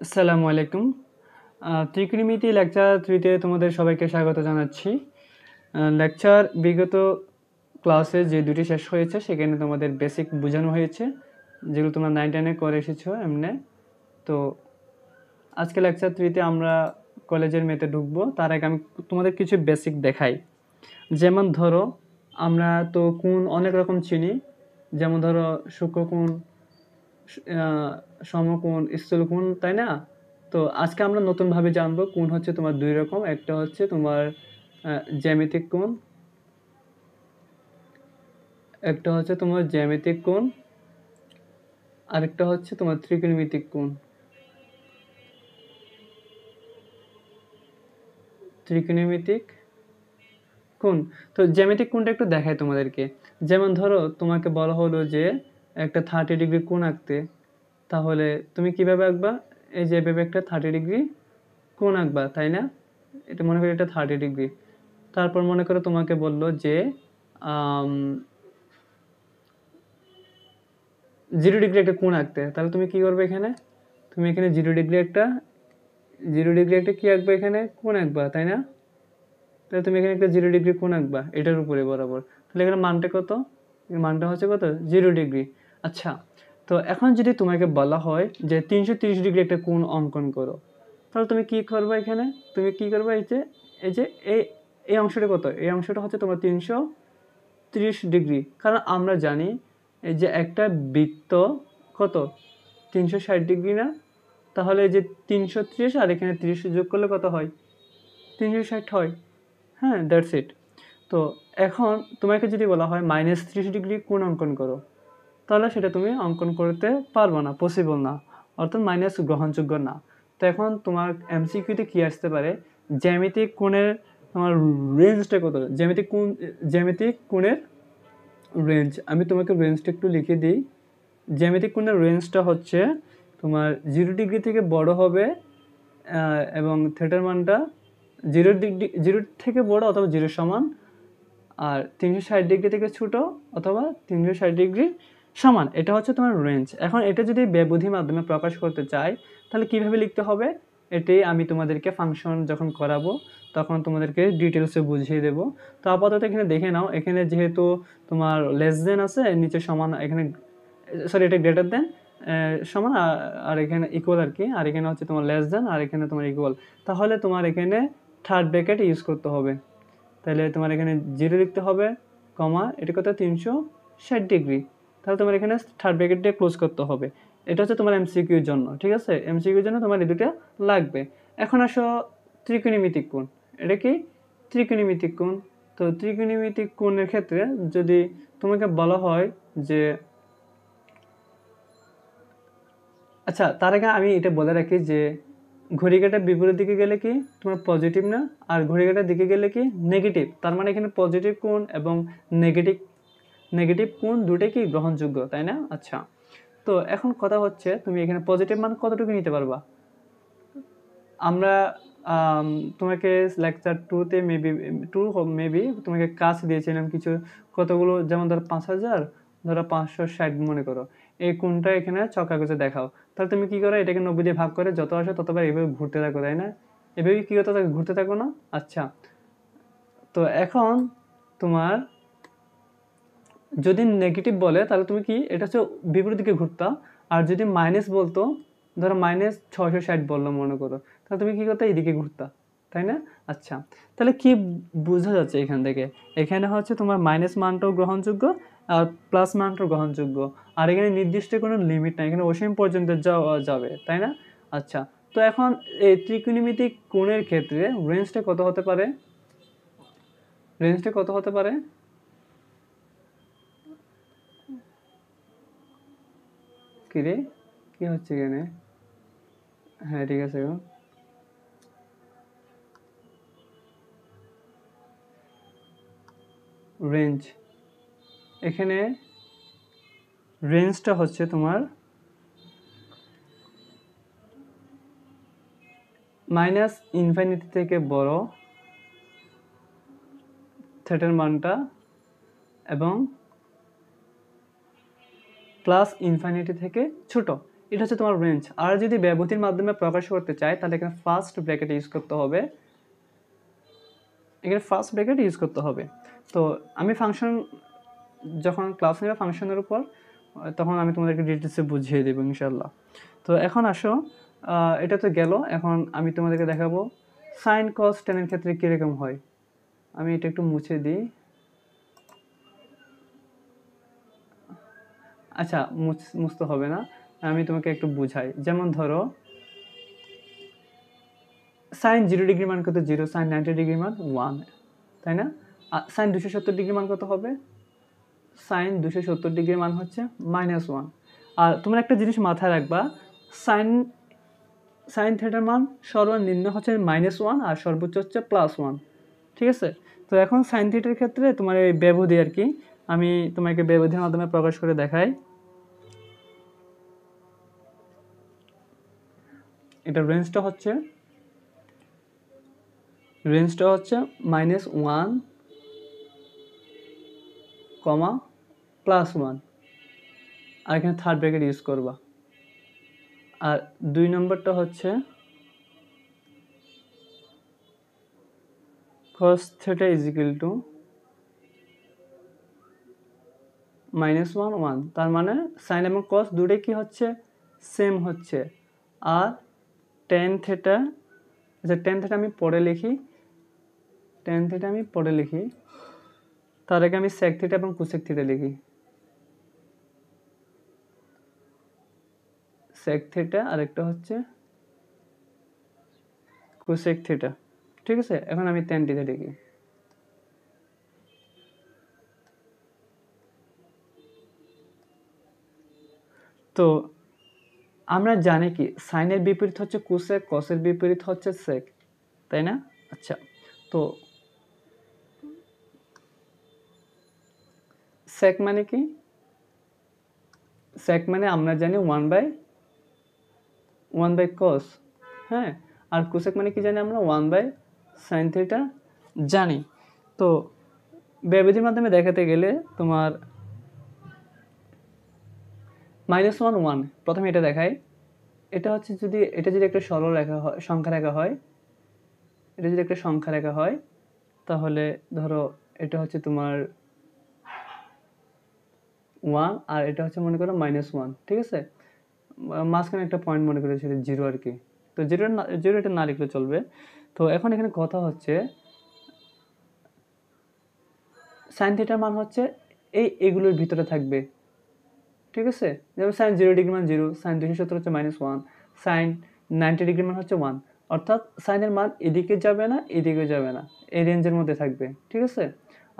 আসসালামু আলাইকুম। ত্রিকোণমিতি লেকচার 3 তে তোমাদের সবাইকে স্বাগত জানাচ্ছি। লেকচার বিগত ক্লাসে যে 2টি শেষ হয়েছে সেখানে তোমাদের বেসিক বোঝানো হয়েছে, যেগুলো তোমরা 9, 10 এ করে এসেছো এমনে। তো আজকে লেকচার 3 তে আমরা কলেজের মেতে ঢুকবো। তার আগে আমি তোমাদের কিছু বেসিক দেখাই। যেমন ধরো, আমরা তো কোণ অনেক রকম চিনি। যেমন ধরো সূক্ষ্মকোণ, সমকোণ, স্থূলকোণ, তাই না? তো আজকে আমরা নতুনভাবে জানবো কোণ হচ্ছে তোমার দুই রকম। একটা হচ্ছে তোমার জ্যামিতিক কোণ, একটা হচ্ছে তোমার জ্যামিতিক কোণ, আরেকটা হচ্ছে তোমার ত্রিকোণমিতিক কোণ। ত্রিকোণমিতিক কোণ। তো জ্যামিতিক কোণটা একটু দেখাই তোমাদেরকে। যেমন ধরো তোমাকে বলা হলো যে একটা 30 ডিগ্রি কোণ আঁকতে, তাহলে তুমি কিভাবে আঁকবা? এই যে এভাবে একটা 30 ডিগ্রি কোণ আঁকবা, তাই না? এটা মনে করি এটা 30 ডিগ্রি। তারপর মনে করো তোমাকে বললো যে 0 ডিগ্রি একটা কোণ আঁকতে, তাহলে তুমি কি করবে এখানে? তুমি এখানে 0 ডিগ্রি একটা কি আঁকবে? এখানে কোণ আঁকবা, তাই না? তাহলে তুমি এখানে একটা 0 ডিগ্রি কোণ আঁকবা এটার উপরে বরাবর। তাহলে এখানে মানটা কত? এর মানটা হচ্ছে কত? 0 ডিগ্রি। আচ্ছা, তো এখন যদি তোমাকে বলা হয় যে 330 ডিগ্রি একটা কোণ অঙ্কন করো, তাহলে তুমি কি করবে এখানে? তুমি কি করবে? এই যে এই এই অংশটা কত? এই অংশটা হচ্ছে তোমার 330 ডিগ্রি। কারণ আমরা জানি এই যে একটা বৃত্ত কত? 360 ডিগ্রি না? তাহলে এই যে 330 আর এখানে 30 যোগ করলে কত হয়? 360 হয়। হ্যাঁ, দ্যাটস ইট। তো এখন তোমাকে যদি বলা হয় -30 ডিগ্রি কোণ অঙ্কন করো, তাহলে সেটা তুমি অঙ্কন করতে পারবে না, পসিবল না, অর্থাৎ মাইনাস গ্রহণযোগ্য না। তো এখন তোমার এমসিকিউতে কি আসতে পারে? জ্যামিতিক কোণের তোমার রেঞ্জটা কত? জ্যামিতিক কোণের রেঞ্জ, আমি তোমাকে রেঞ্জটা একটু লিখে দিই। জ্যামিতিক কোণের রেঞ্জটা হচ্ছে তোমার 0 ডিগ্রি থেকে বড় হবে এবং থিটার মানটা 0 থেকে বড় অথবা 0 সমান, আর 360 ডিগ্রি থেকে ছোট অথবা 360 ডিগ্রি সমান। এটা হচ্ছে তোমার রেঞ্জ। এখন এটা যদি ব্যবধির মাধ্যমে প্রকাশ করতে চাই, তাহলে কিভাবে লিখতে হবে? এটাই আমি তোমাদেরকে ফাংশন যখন করাবো তখন তোমাদেরকে ডিটেলসে বুঝিয়ে দেব। তো আপাতত এখানে দেখে নাও, এখানে যেহেতু তোমার লেস দেন আছে, নিচে সমান, এখানে সরি এটা গ্রেটার দেন সমান, আর এখানে ইকুয়াল আর কি, আর এখানে হচ্ছে তোমার লেস দেন, আর এখানে তোমার ইকুয়াল। তাহলে তোমার এখানে থার্ড ব্র্যাকেট ইউজ করতে হবে। তাহলে তোমার এখানে 0 লিখতে হবে, কমা, এটা কত? 360 ডিগ্রি। তাহলে তোমার এখানে থার্ড ব্র্যাকেট দিয়ে ক্লোজ করতে হবে। এটা হচ্ছে তোমার এমসিকিউর জন্য, ঠিক আছে? এমসিকিউর জন্য তোমার এই দুটো লাগবে। এখন আসো ত্রিকোণমিতিক কোণ। এটা কি? ত্রিকোণমিতিক কোণ। তো ত্রিকোণমিতিক কোণের ক্ষেত্রে যদি তোমাকে বলা হয় যে, আচ্ছা তার আগে আমি এটা বলে রাখি যে ঘড়িকাঁটার বিপরীত দিকে গেলে কি তোমার পজিটিভ না, আর ঘড়িকাঁটার দিকে গেলে কি নেগেটিভ। তার মানে এখানে পজিটিভ কোণ এবং নেগেটিভ নেগেটিভ কোণ দুটোই কি গ্রহণযোগ্য, তাই না? আচ্ছা, তো এখন কথা হচ্ছে তুমি এখানে পজিটিভ মান কতটুকু নিতে পারবা? আমরা তোমাকে লেকচার 2 তে মেবি তোমাকে কাজ দিয়েছিলাম কিছু, কতগুলো, যেমন ধরো 5000, ধরো 560 মনে করো, এই কোণটা এখানে চকাগজে দেখাও। তাহলে তুমি কি করো? এটাকে 90 দিয়ে ভাগ করে যত আসে ততবার এইভাবে ঘুরতে থাকো, তাই না? এভাবে কি করতে থাকো? ঘুরতে থাকো না? আচ্ছা, তো এখন তোমার যদি নেগেটিভ বলে তাহলে তুমি কি এটা হচ্ছে বিপরীত দিকে ঘুরতা, আর যদি মাইনাস বলতো, ধরো -660 বললো মনে করো, তাহলে তুমি কি করতে? এইদিকে ঘুরতা, তাই না? আচ্ছা, তাহলে কি বোঝা যাচ্ছে এখান থেকে? এখানে হচ্ছে তোমার মাইনাস মানটাও গ্রহণযোগ্য আর প্লাস মানটাও গ্রহণযোগ্য, আর এখানে নির্দিষ্ট কোনো লিমিট নাই, এখানে অসীম পর্যন্ত যাওয়া যাবে, তাই না? আচ্ছা, তো এখন এই ত্রিকোণমিতিক কোণের ক্ষেত্রে রেঞ্জটা কত হতে পারে? রেঞ্জটা কত হতে পারে? কি রে, কি হচ্ছে এখানে? হ্যাঁ, ঠিক আছে গো। রেঞ্জ, এখানে রেঞ্জটা হচ্ছে তোমার -ইনফিনিটি থেকে বড় থিটার মানটা এবং +ইনফিনিটি থেকে ছোট। এটা হচ্ছে তোমার রেঞ্জ। আর যদি ব্যবধির মাধ্যমে প্রকাশ করতে চাই তাহলে এখানে ফার্স্ট ব্র্যাকেট ইউজ করতে হবে, এখানে ফার্স্ট ব্র্যাকেট ইউজ করতে হবে। তো আমি ফাংশন যখন ক্লাস নেবে ফাংশনের উপর তখন আমি তোমাদেরকে ডিটেলসে বুঝিয়ে দেবো ইনশাল্লাহ। তো এখন আসো, এটা তো গেল, এখন আমি তোমাদেরকে দেখাবো সাইন কস টেনের ক্ষেত্রে কীরকম হয়। আমি এটা একটু মুছে দিই। আচ্ছা, মুছতে হবে না, আমি তোমাকে একটু বুঝাই। যেমন ধরো সাইন 0 ডিগ্রি মান কত 0, সাইন 90 ডিগ্রি মান 1, তাই না? সাইন 270 ডিগ্রি মান কত হবে? সাইন 270 ডিগ্রি মান হচ্ছে -1। আর তোমরা একটা জিনিস মাথায় রাখবা, সাইন থিটার মান সর্বনিম্ন হচ্ছে -1 আর সর্বোচ্চ হচ্ছে +1, ঠিক আছে? তো এখন সাইন থিটার ক্ষেত্রে তোমার এই ব্যবধি আর কি, আমি তোমাকে ব্যবধির মাধ্যমে প্রকাশ করে দেখাই। এটা রেঞ্জটা হচ্ছে -1, +1, আর এখানে থার্ড ব্র্যাকেট ইউজ করবা। আর 2 নম্বরটা হচ্ছে cos theta is equal to -1, 1, তার মানে সাইন এবং কস দুটোই কি হচ্ছে? সেম হচ্ছে। আর টেন থিটা, আচ্ছা টেন থিটা আমি পরে লিখি, তার আগে আমি সেক থিটা এবং কোসেক থিটা লিখি। সেক থিটা আর একটা হচ্ছে কোসেক থিটা, ঠিক আছে? এখন আমি টেন থিটা লিখি। তো আমরা জানি কি সাইনের বিপরীত হচ্ছে কোসেক, কসের বিপরীত হচ্ছে সেক, তাই না? আচ্ছা, তো সেক মানে কি? সেক মানে আমরা জানি 1/1 cos, হ্যাঁ। আর কোসেক মানে কি জানি আমরা? 1/sin থিটা জানি। তো ব্যবধির মাধ্যমে দেখাতে গেলে তোমার -1, 1, প্রথমে এটা দেখাই। এটা হচ্ছে যদি একটা সরল রেখা হয়, সংখ্যা রেখা হয়, এটা যদি একটা সংখ্যা রেখা হয় তাহলে ধরো এটা হচ্ছে তোমার 1 আর এটা হচ্ছে মনে করো -1, ঠিক আছে? মাঝখানে একটা পয়েন্ট মনে করে সেটা 0 আর কি। তো 0 এটা না লিখলে চলবে। তো এখন এখানে কথা হচ্ছে সাইন থিটার মান হচ্ছে এগুলোর ভিতরে থাকবে, ঠিক আছে? যেমন সাইন 0 ডিগ্রি মান 0, সাইন 270 হচ্ছে -1, সাইন 90 ডিগ্রি মান হচ্ছে 1, অর্থাৎ সাইনের মান এদিকে যাবে না এদিকে যাবে না, এই রেঞ্জের মধ্যে থাকবে, ঠিক আছে?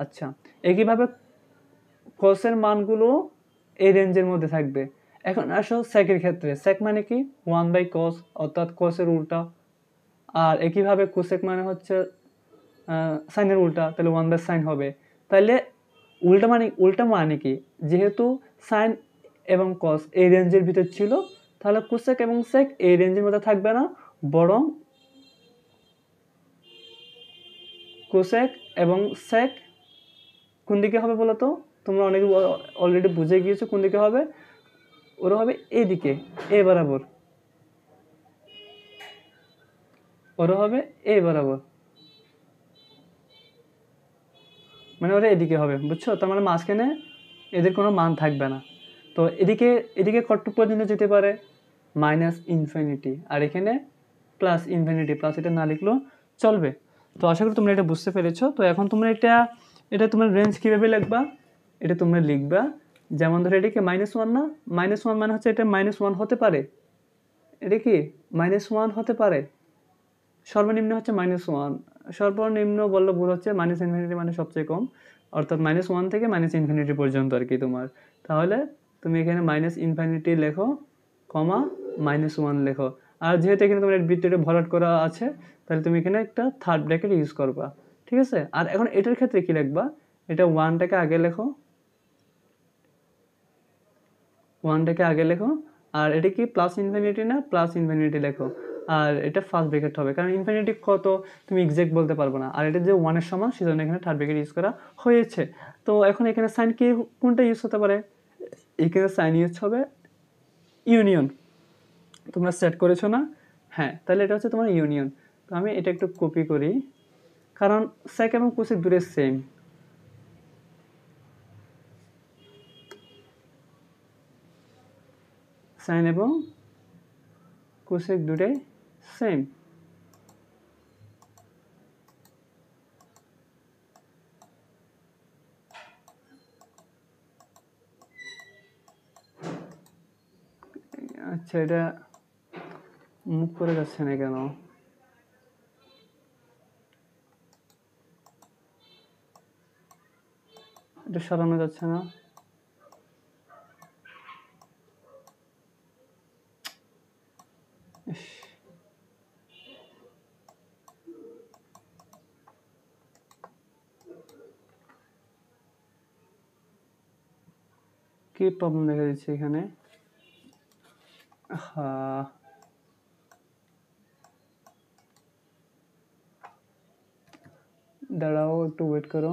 আচ্ছা, একইভাবে কসের মানগুলো এই রেঞ্জের মধ্যে থাকবে। এখন আসো সেকের ক্ষেত্রে, সেক মানে কি? 1/cos, অর্থাৎ কসের উল্টা। আর একইভাবে কোসেক মানে হচ্ছে সাইনের উল্টা, তাহলে 1/sin হবে। তাহলে উল্টা মানে কি? যেহেতু সাইন এবং কস এই রেঞ্জের ভিতর ছিল, তাহলে কোসেক এবং সেক এই রেঞ্জের মধ্যে থাকবে না, বরং কোসেক এবং সেক কোন দিকে হবে বলো তো? তোমরা অনেকে অলরেডি বুঝে গিয়েছো কোন দিকে হবে। ওরা হবে এইদিকে, এ বরাবর, ওরা হবে এ বরাবর, মানে ওরা এদিকে হবে, বুঝছো? তার মানে মাঝখানে এদের কোনো মান থাকবে না। তো এদিকে কতটুকু পর্যন্ত যেতে পারে? -ইনফিনিটি, আর এখানে +ইনফিনিটি, প্লাস এটা না লিখলেও চলবে। তো আশা করি তোমরা এটা বুঝতে পেরেছো। তো এখন তোমরা এটা তোমার রেঞ্জ কীভাবে লিখবা? এটা তোমরা লিখবা যেমন ধরো এটা কি -1 না? -1 মানে হচ্ছে এটা -1 হতে পারে, এটা কি -1 হতে পারে, সর্বনিম্ন হচ্ছে -1, সর্বনিম্ন বললে ভুল হচ্ছে, -ইনফিনিটি মানে সবচেয়ে কম, অর্থাৎ -1 থেকে -ইনফিনিটি পর্যন্ত আর কি তোমার। তাহলে তুমি এখানে -ইনফিনিটি লেখো, কমা -1 লেখো। আর যেহেতু এখানে তোমার বৃত্তটা ভরাট করা আছে, তাহলে তুমি এখানে একটা থার্ড ব্র্যাকেট ইউজ করবা, ঠিক আছে? আর এখন এটার ক্ষেত্রে কি লিখবা? এটা 1টাকে আগে লেখো, 1টাকে আগে লেখো, আর এটা কি +ইনফিনিটি না? +ইনফিনিটি লেখো। আর এটা ফার্স্ট ব্র্যাকেট হবে, কারণ ইনফিনিটি কত তুমি এক্সাক্ট বলতে পারবো না, আর এটা যে 1 এর সমান সেজন্য এখানে থার্ড ব্র্যাকেট ইউজ করা হয়েছে। তো এখন এখানে সাইন কি কোনটা ইউজ হতে পারে? এখানে সাইন ইউজ হবে ইউনিয়ন, তোমরা সেট করেছো না? হ্যাঁ, তাহলে এটা হচ্ছে তোমার ইউনিয়ন। তো আমি এটা একটু কপি করি, কারণ সেক এবং কোসেক দুটোই সেম। সাইন এবং কোসেক দুটোই সেম। আচ্ছা, এটা মুভ করে যাচ্ছে না কেন? এটা সরানো যাচ্ছে না। কি প্রবলেম দেখা দিচ্ছে এখানে? হ্যাঁ, দাঁড়াও, একটু ওয়েট করো।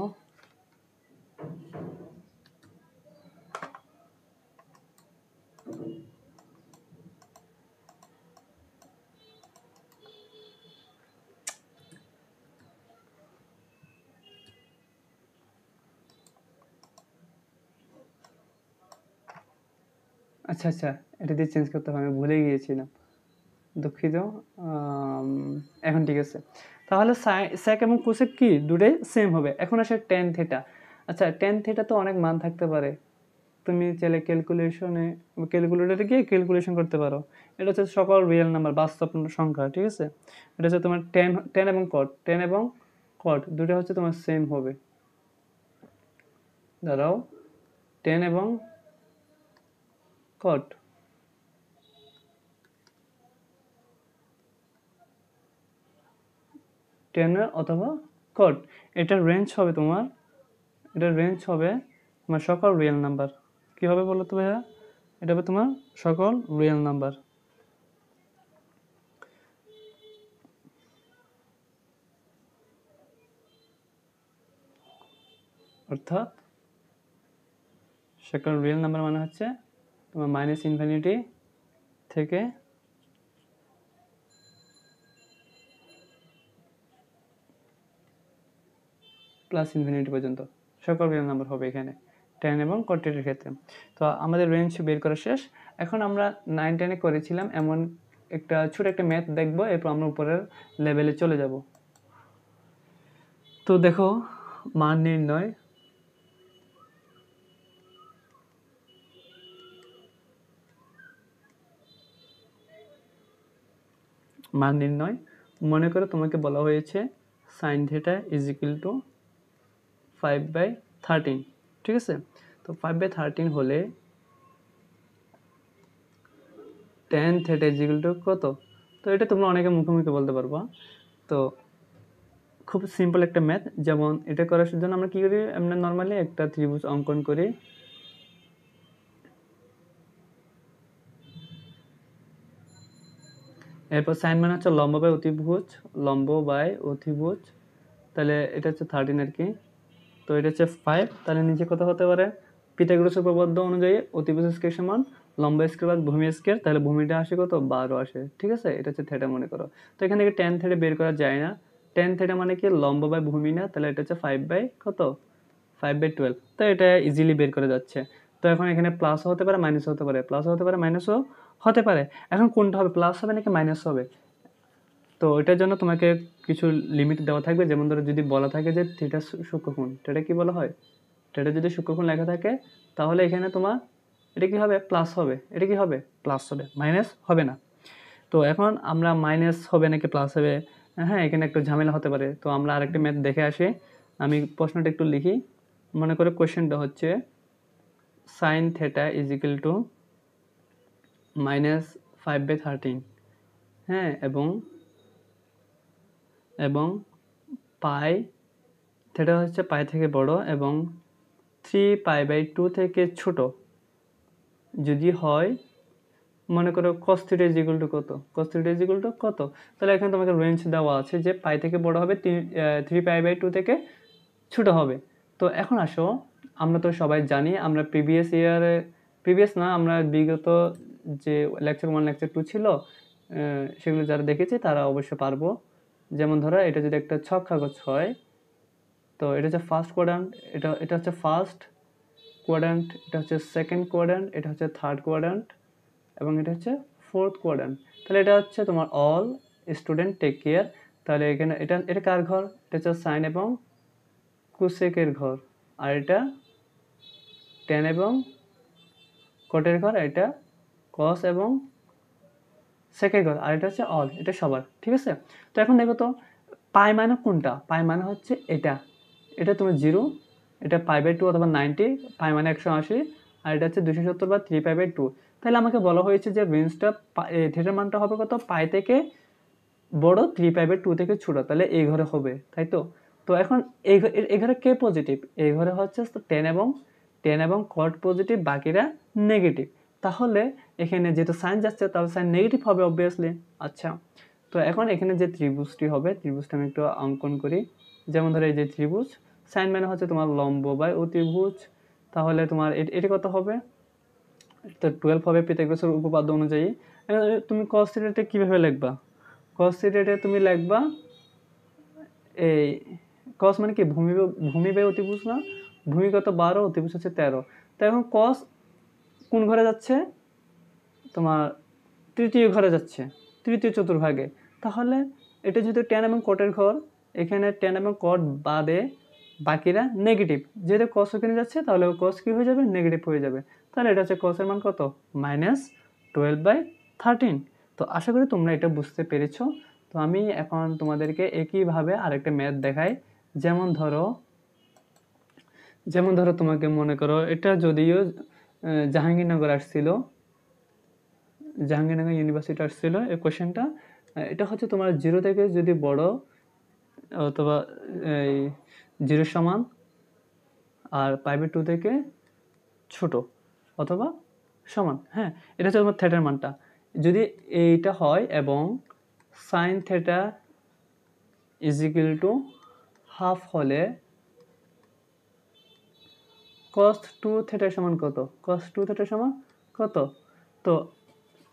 আচ্ছা আচ্ছা, এটা দিয়ে চেঞ্জ করতে হবে, আমি ভুলে গিয়েছিলাম, দুঃখিত। এখন ঠিক আছে। তাহলে স্যাক এবং কোসেক কি দুটোই সেম হবে। এখন আসে টেন থিটা। আচ্ছা, টেন থিটা তো অনেক মান থাকতে পারে, তুমি চাইলে ক্যালকুলেটরে গিয়ে ক্যালকুলেশন করতে পারো। এটা হচ্ছে সকল রিয়েল নাম্বার, বাস্তব সংখ্যা, ঠিক আছে। এটা হচ্ছে তোমার টেন এবং কট দুটো হচ্ছে তোমার সেম হবে। দাঁড়াও, টেন এবং কট, টেনের অথবা কট, এটার রেঞ্জ হবে তোমার সকল রিয়েল নাম্বার। কি হবে বলো তো ভাইয়া? এটা হবে তোমার সকল রিয়েল নাম্বার। অর্থাৎ সকল রিয়েল নাম্বার মানে হচ্ছে তোমার মাইনাস ইনফিনিটি থেকে প্লাস ইনফিনিটি পর্যন্ত সকল রিয়েল নাম্বার হবে এখানে টেন এবং কটের ক্ষেত্রে। তো আমাদের রেঞ্জ বের করা শেষ। এখন আমরা 9-10-এ করেছিলাম এমন একটা ছোট একটা ম্যাথ দেখবো, এরপর আমরা উপরের লেভেলে চলে যাব। তো দেখো, মান নির্ণয়। মনে করো তোমাকে বলা হয়েছে sine theta is equal two 5/13, ঠিক আছে। তো 5/13 হলে tan theta is equal to কত? তো এটা তোমরা অনেকে মুখে বলতে পারবা। তো খুব সিম্পল একটা ম্যাথ। যেমন এটা করার জন্য আমরা কি করি, আমরা নর্মালি একটা ত্রিভুজ অঙ্কন করি। এরপর সাইন মানে হচ্ছে লম্ব বাই অতিভুজ, তাহলে এটা হচ্ছে 13 আর কি। তো এটা হচ্ছে 5, তাহলে নিচে কত হতে পারে? পিথাগোরাস উপপাদ্য অনুযায়ী অতিভুজ স্কয়ার সমান লম্ব স্কয়ার বাদ ভূমি স্কয়ার, তাহলে ভূমিটা আসে কত? 12 আসে, ঠিক আছে। এটা হচ্ছে থিটা মনে করো। তো এখান থেকে টেন থিটা বের করা যায় না। টেন থিটা মানে কি? লম্ব বাই ভূমি না, তাহলে এটা হচ্ছে 5/12। তো এটা ইজিলি বের করে যাচ্ছে। তো এখন এখানে প্লাসও হতে পারে, মাইনাসও হতে পারে, প্লাসও হতে পারে, মাইনাসও হতে পারে। এখন কোনটা হবে, প্লাস হবে নাকি মাইনাস হবে? তো এটার জন্য তোমাকে কিছু লিমিট দেওয়া থাকবে। যেমন ধরো যদি বলা থাকে যে থিটা সূক্ষ্মকোণ, এটা কি বলা হয়? এটা যদি সূক্ষ্মকোণ লেখা থাকে, তাহলে এখানে তোমার এটা কি হবে? প্লাস হবে। এটা কি হবে? প্লাস হবে, মাইনাস হবে না। তো এখন আমরা মাইনাস হবে নাকি প্লাস হবে, হ্যাঁ, এখানে একটু ঝামেলা হতে পারে। তো আমরা আরেকটা ম্যাথ দেখে আসি। আমি প্রশ্নটা একটু লিখি। মনে করে কোয়েশ্চেনটা হচ্ছে sine theta is equal two -5/13, হ্যাঁ, এবং পাই, থিটা হচ্ছে পাই থেকে বড় এবং 3π/2 থেকে ছোট যদি হয়, মনে করো cos θ ইজ ইকুয়াল টু কত? cos θ ইজ ইকুয়াল টু কত? তাহলে এখানে তোমাকে রেঞ্জ দেওয়া আছে যে পাই থেকে বড় হবে, 3π/2 থেকে ছোট হবে। তো এখন আসো, আমরা তো সবাই জানি, আমরা প্রিভিয়াস না, আমরা বিগত যে লেকচার 1 লেকচার 2 ছিল সেগুলো যারা দেখেছে তারা অবশ্যই পারবো। যেমন ধরো এটা যদি একটা ছক কাগজ হয়, তো এটা হচ্ছে ফার্স্ট কোয়াড্রান্ট, এটা হচ্ছে ফার্স্ট কোয়াড্রান্ট, এটা হচ্ছে সেকেন্ড কোয়াড্রান্ট, এটা হচ্ছে থার্ড কোয়াড্রান্ট এবং এটা হচ্ছে ফোর্থ কোয়াড্রান্ট। তাহলে এটা হচ্ছে তোমার অল স্টুডেন্ট টেক কেয়ার। তাহলে এখানে এটা কার ঘর? এটা হচ্ছে সাইন এবং কোসেকের ঘর, আর এটা টেন এবং কোটের ঘর, এটা কস এবং সেকের ঘর, আর এটা হচ্ছে অল, এটা সবার। ঠিক আছে, তো এখন দেখো তো পাই মানে কোনটা? পাই মানে হচ্ছে এটা তোমার 0, এটা π/2 অথবা 90, পাই মানে 180, আর এটা হচ্ছে 270 বা 3π/2। তাহলে আমাকে বলা হয়েছে যে রেঞ্জটা থিটার মানটা হবে কত? পাই থেকে বড়, 3π/2 থেকে ছোট, তাহলে এই ঘরে হবে, তাই তো? তো এখন এই ঘরে কে পজিটিভ? এই ঘরে হচ্ছে 10 এবং কট পজিটিভ, বাকিরা নেগেটিভ। তাহলে এখানে যেহেতু সাইন যাচ্ছে তাহলে সাইন নেগেটিভ হবে অবভিয়াসলি। আচ্ছা, তো এখন এখানে যে ত্রিভুজটি হবে, ত্রিভুজটা আমি একটু অঙ্কন করি। যেমন ধরো এই যে ত্রিভুজ, সাইন মানে হচ্ছে তোমার লম্ব বাই অতিভুজ। তাহলে তোমার এটা কত হবে? তো 12 হবে পিথাগোরাসের উপপাদ্য অনুযায়ী। তুমি cos থিটাটা কিভাবে লিখবা? cos থিটাটা তুমি লিখবা এই cos মানে কি? ভূমি বাই অতিভুজ না? ভূমি কত? 12, অতিভুজ হচ্ছে 13। তো এখন cos কোন ঘরে যাচ্ছে? তোমার তৃতীয় ঘরে যাচ্ছে, তৃতীয় চতুর্ভাগে। তাহলে এটা যেহেতু tan এবং cot এর ঘর, এখানে tan এবং cot বাদে বাকিরা নেগেটিভ। যেহেতু cos ওখানে যাচ্ছে তাহলে cos কি হয়ে যাবে? নেগেটিভ হয়ে যাবে। তাহলে এটা হচ্ছে cos এর মান কত? -12/13। তো আশা করি তোমরা এটা বুঝতে পেরেছো। তো আমি এখন তোমাদেরকে একইভাবে আরেকটা ম্যাথ দেখাই। যেমন ধরো তোমাকে মনে করো এটা যদিও জাহাঙ্গীরনগর আসছিল, জাহাঙ্গীরনগর ইউনিভার্সিটি আসছিল এই কোশ্চেনটা। এটা হচ্ছে তোমার 0 থেকে যদি বড় অথবা এই 0 সমান, আর π/2 থেকে ছোট অথবা সমান। হ্যাঁ, এটা হচ্ছে তোমার থিটার মানটা। যদি এইটা হয় এবং সাইন থিটা = হাফ হলে cos 2 থিটা সমান কত? cos 2 থিটা সমান কত? তো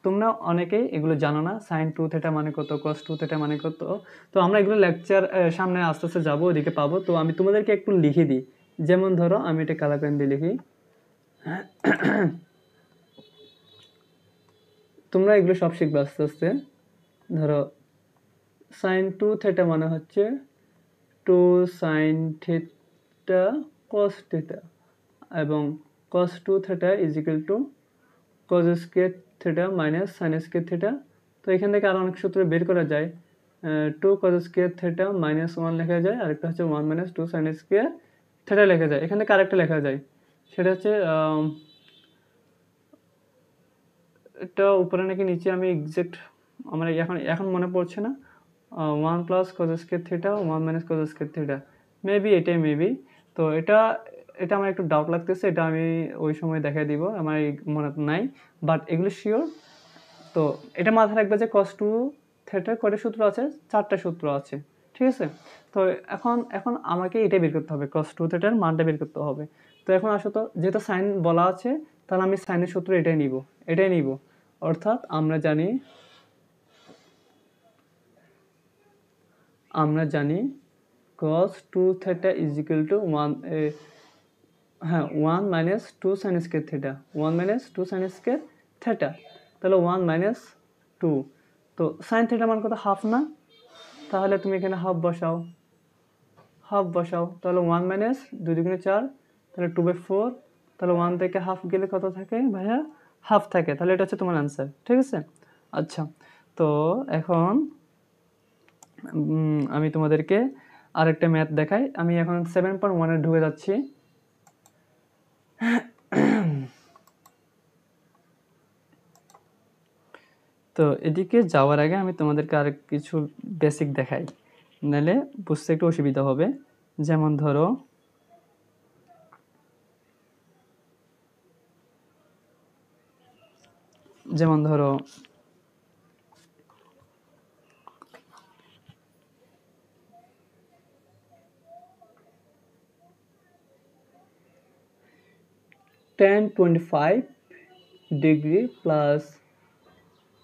তোমরা অনেকেই এগুলো জানো না, sin 2 থিটা মানে কত, cos 2 থিটা মানে কত। তো আমরা এগুলো লেকচার সামনে আস্তে আস্তে যাবো, ওদিকে পাবো। তো আমি তোমাদেরকে একটু লিখে দিই। যেমন ধরো আমি এটা কালার পেন দিয়ে লিখি। তোমরা এগুলো সব শিখবে আস্তে আস্তে। ধরো sin 2 থিটা মানে হচ্ছে 2 sin থিটা cos থিটা, এবং cos 2 theta = cos square theta minus sin square theta. তো এখান থেকে আরো অনেক সূত্র বের করা যায়। 2 cos স্কয়ার থিটা মাইনাস 1 লেখা যায়, আর একটা হচ্ছে 1 - 2 sin স্কয়ার থিটা লেখা যায়। এখান থেকে আরেকটা লেখা যায়, সেটা হচ্ছে এটা উপরে নাকি নিচে, আমি এক্সাক্ট আমার এখন মনে পড়ছে না। 1 + cos square theta 1 - cos square theta, maybe. তো এটা আমার একটু ডাউট লাগতেছে, এটা আমি ওই সময় দেখাই দিব, আমার মনে নাই, বাট এগুলো শিওর। তো এটা মাথায় রাখবে যে cos 2 থিটার কয়টা সূত্র আছে? 4টা সূত্র আছে। ঠিক আছে, তো এখন আমাকে এটা বের করতে হবে, cos 2 থিটার মানটা বের করতে হবে। তো এখন আসো তো, যেহেতু সাইন বলা আছে তাহলে আমি সাইনের সূত্র এটাই নিব। অর্থাৎ আমরা জানি cos 2 theta = 1 - 2 sin square theta, 1 - 2 sin square theta. তাহলে 1 - 2, তো sin থিটা মান কত? হাফ না? তাহলে তুমি এখানে হাফ বসাও, তাহলে 1 - 2 × 4, তাহলে 2/4। তাহলে 1 থেকে হাফ গেলে কত থাকে ভাইয়া? হাফ থাকে। তাহলে এটা হচ্ছে তোমার অ্যান্সার। ঠিক আছে, আচ্ছা। তো এখন আমি তোমাদেরকে আরেকটা ম্যাথ দেখাই। আমি এখন 7.1 এ ঢুকে যাচ্ছি। তো এদিকে যাওয়ার আগে আমি তোমাদেরকে আরেক কিছু বেসিক দেখাই, নাহলে বুঝতে একটু অসুবিধা হবে। যেমন ধরো tan 25 degree plus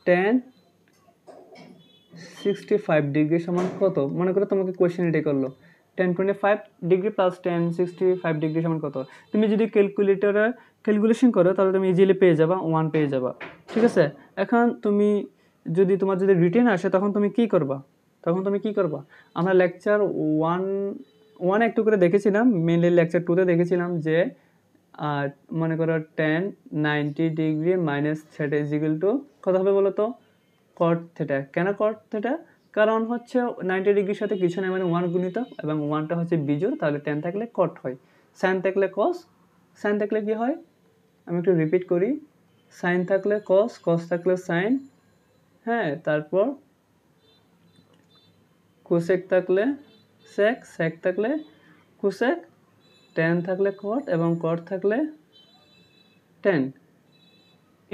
tan 65 degree সমান কত? মনে করো তোমাকে কোয়েশ্চেন এটাই করলো tan 25 degree plus tan 65 degree সমান কত? তুমি যদি ক্যালকুলেটরে ক্যালকুলেশন করো তাহলে তুমি ইজিলি পেয়ে যাবা, 1 পেয়ে যাবা। ঠিক আছে, এখন তুমি যদি তোমার যদি রিটেন আসে তখন তুমি কি করবা? আমরা লেকচার 1 একটু করে দেখেছিলাম, মেনলি লেকচার 2 তে দেখেছিলাম যে মনে করো tan 90 degree minus theta is equal to কত হবে বলো তো? cot theta. কেন cot থিটা? কারণ হচ্ছে 90 ডিগ্রির সাথে কিছু না, মানে 1 গুণিতক, এবং 1টা হচ্ছে বিজোড়, তাহলে tan থাকলে cot হয়, sin থাকলে cos, sin থাকলে কি হয় আমি একটু রিপিট করি, sin থাকলে cos, cos থাকলে sin, হ্যাঁ, তারপর cosec থাকলে sec, sec থাকলে cosec, tan থাকলে cot এবং cot থাকলে tan,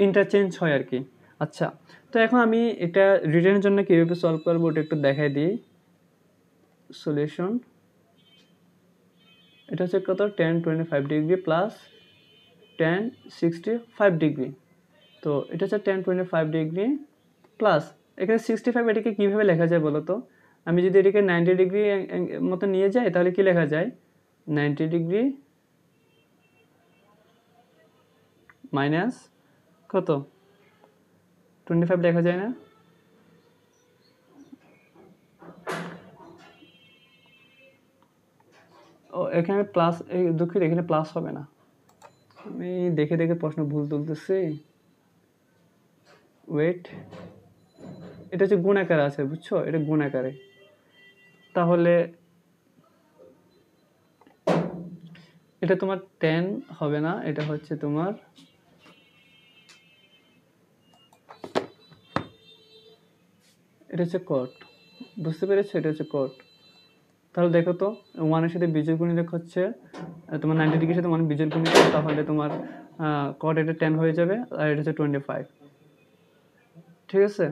ইন্টারচেঞ্জ হয় আর কি। আচ্ছা, তো এখন আমি এটা রিটেনের জন্য কীভাবে সলভ করবো ওটা একটু দেখাই দিই। সলিউশন, এটা হচ্ছে কত? tan 25 degree plus tan 65 degree. তো এটা হচ্ছে tan 25 ডিগ্রি প্লাস এখানে 65, এটাকে কীভাবে লেখা যায় বলো তো? আমি যদি এটাকে 90 ডিগ্রি মতো নিয়ে যাই তাহলে কি লেখা যায়? 90 ডিগ্রি মাইনাস কত? 25 লেখা যায় না? ও এখানে প্লাস, দুঃখিত, এখানে প্লাস হবে না, আমি দেখে দেখে প্রশ্ন ভুল তুলতেছি। ওয়েট, এটা হচ্ছে গুণাকারে আছে, বুঝছো? এটা গুণাকারে, তাহলে এটা তোমার 10 হবে না, এটা হচ্ছে তোমার এটা হচ্ছে cot, বুঝতে পেরেছো? এটা হচ্ছে cot। তাহলে দেখো তো 1 এর সাথে বিজোড় গুণিতক হচ্ছে তোমার 90 ডিগ্রির সাথে 1 বিজোড় গুণিতক, তাহলে তোমার cot এটা 10 হয়ে যাবে, আর এটা হচ্ছে 25। ঠিক আছে,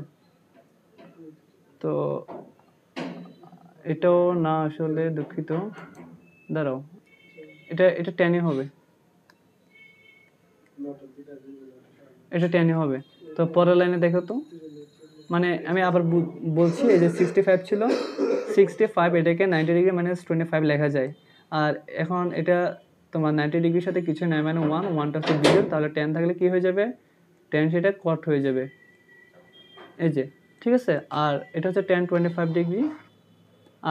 তো এটাও না, আসলে দুঃখিত, দাঁড়াও, এটা এটা 10 হবে, এটা 10 হবে। তো পরের লাইনে দেখো তো, মানে আমি আবার বলছি, এই যে 65 ছিল, 65 এটাকে 90 ডিগ্রি মাইনাস 25 লেখা যায়। আর এখন এটা তোমার 90 ডিগ্রির সাথে কিছু নাই, মানে 1টা হচ্ছে বিজোড়, তাহলে 10 থাকলে কি হয়ে যাবে? 10 সেটা cot হয়ে যাবে, এই যে। ঠিক আছে, আর এটা হচ্ছে tan 25 ডিগ্রি,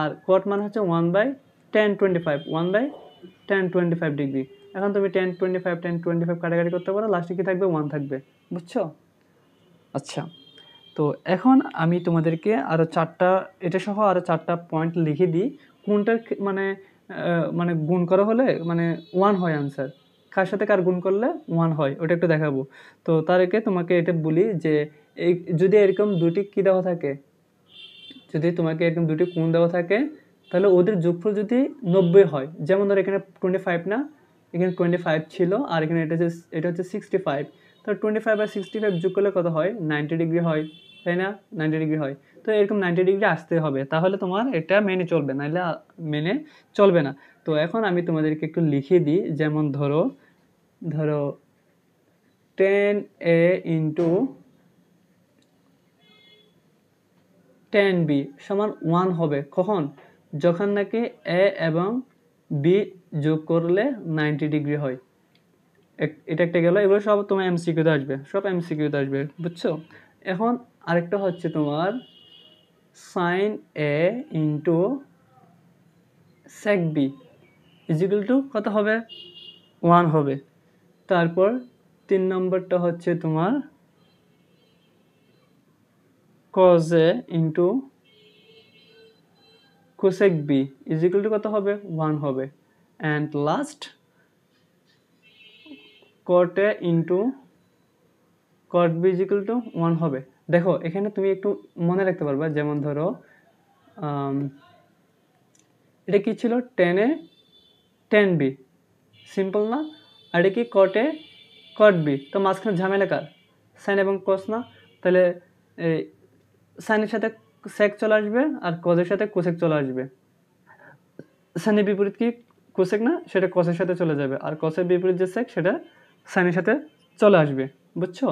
আর cot মানে হচ্ছে 1/tan 25, 1/tan 25 ডিগ্রি। এখন তুমি tan 25 কাটাকাটি করতে পারো, লাস্টে কি থাকবে? 1 থাকবে, বুঝছো? আচ্ছা, তো এখন আমি তোমাদেরকে আরও 4টা, এটা সহ আরও 4টা পয়েন্ট লিখে দিই, কোনটার মানে মানে গুণ করা হলে মানে 1 হয় আনসার, কার সাথে কার গুণ করলে 1 হয় ওটা একটু দেখাবো। তো তার আগে তোমাকে এটা বলি যে এই যদি এরকম দুটি কী দেওয়া থাকে, যদি তোমাকে এরকম দুটি কোণ দেওয়া থাকে, তাহলে ওদের যোগফল যদি 90 হয়, যেমন ধরো এখানে 25 না, এখানে 25 ছিল, আর এখানে এটা হচ্ছে 65, তো 25 আর 65 যোগ করলে কত হয়? 90 ডিগ্রি হয়, তাই না? 90 ডিগ্রি হয়, তো এরকম 90 ডিগ্রি আসতে হবে, তাহলে তোমার এটা মেনে চলবে, নাহলে মেনে চলবে না। তো এখন আমি তোমাদেরকে একটু লিখে দিই, যেমন ধরো 10a ইন্টু 10b সমান 1 হবে কখন? যখন নাকি a এবং b যোগ করলে 90 ডিগ্রি হয়। এটা একটা গেল, এগুলো সব তোমার এমসিকিউতে আসবে, সব এমসিকিউতে আসবে, বুঝছো? এখন আরেকটা হচ্ছে তোমার sin a into sec b is equal to কত হবে? 1 হবে। তারপর 3 নম্বরটা হচ্ছে তোমার cos a into cosec b is equal to কত হবে? 1 হবে। And last cot a into cot b is equal two 1 হবে। দেখো এখানে তুমি একটু মনে রাখতে পারবা, যেমন ধরো এটা কি ছিল? tan a tan b, simple না? আর এটা কি? cot a cot b, তো মাঝখানে ঝামেলা কার? সাইন এবং cos না? তাহলে এই সাইনের সাথে sec চলে আসবে, আর cos-এর সাথে cosec চলে আসবে। সাইনের বিপরীত কি? cosec না? সেটা cos-এর সাথে চলে যাবে, আর cos-এর বিপরীত যে sec সেটা সাইনের সাথে চলে আসবে, বুঝছো?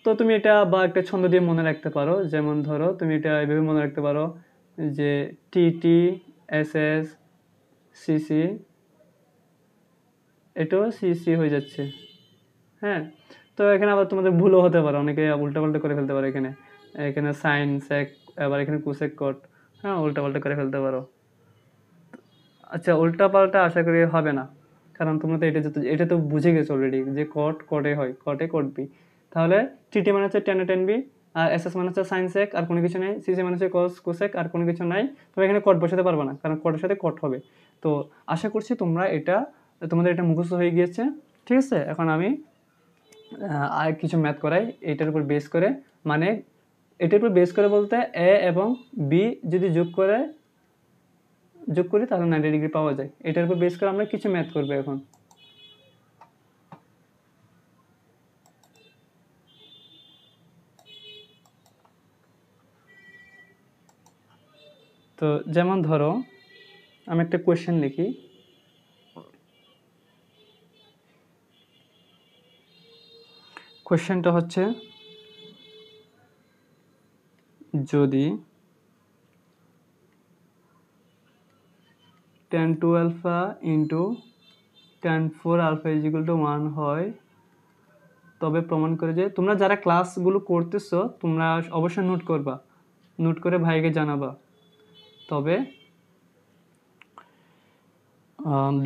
তো তুমি এটা বা একটা ছন্দ দিয়ে মনে রাখতে পারো, যেমন ধরো তুমি এটা এইভাবে মনে রাখতে পারো যে টি এস এস সিসি, এটাও সিসি হয়ে যাচ্ছে। হ্যাঁ, তো এখানে আবার তোমাদের ভুলও হতে পারে, অনেকে উল্টাপাল্টা করে ফেলতে পারে এখানে, এখানে সাইন সেক, আবার এখানে কোসেক কট, হ্যাঁ উল্টাপাল্টা করে ফেলতে পারো। আচ্ছা, উল্টাপাল্টা আশা করি হবে না, কারণ তোমরা তো এটা তো বুঝে গেছো অলরেডি যে কট কটে হয়, কটে কট বি। তাহলে টিটি মানে হচ্ছে টেন টেন বি, আর এস এস মানে হচ্ছে সাইন সেক আর কোনো কিছু নেই, সিসি মানে হচ্ছে কস কোসেক আর কোনো কিছু নাই। তুমি এখানে কট বসাতে পারবে না, কারণ কটের সাথে কট হবে। তো আশা করছি তোমরা এটা, তোমাদের এটা মুখস্থ হয়ে গিয়েছে। ঠিক আছে, এখন আমি আর কিছু ম্যাথ করাই এটার উপর বেস করে, মানে এটার উপর বেস করে বলতে এ এবং বি যদি যোগ করি তাহলে 90 ডিগ্রি পাওয়া যায়। এটার উপর বেস করে আমরা কিছু ম্যাথ করবো এখন। তো যেমন ধরো আমি একটা কোয়েশ্চেন লিখি, কোয়েশ্চেনটা হচ্ছে যদি tan 2 alpha into tan 4 alpha is equal to 1 হয়, তবে প্রমাণ করে যে, তোমরা যারা ক্লাসগুলো করতেছো তোমরা অবশ্যই নোট করবা, নোট করে ভাইকে জানাবা। তবে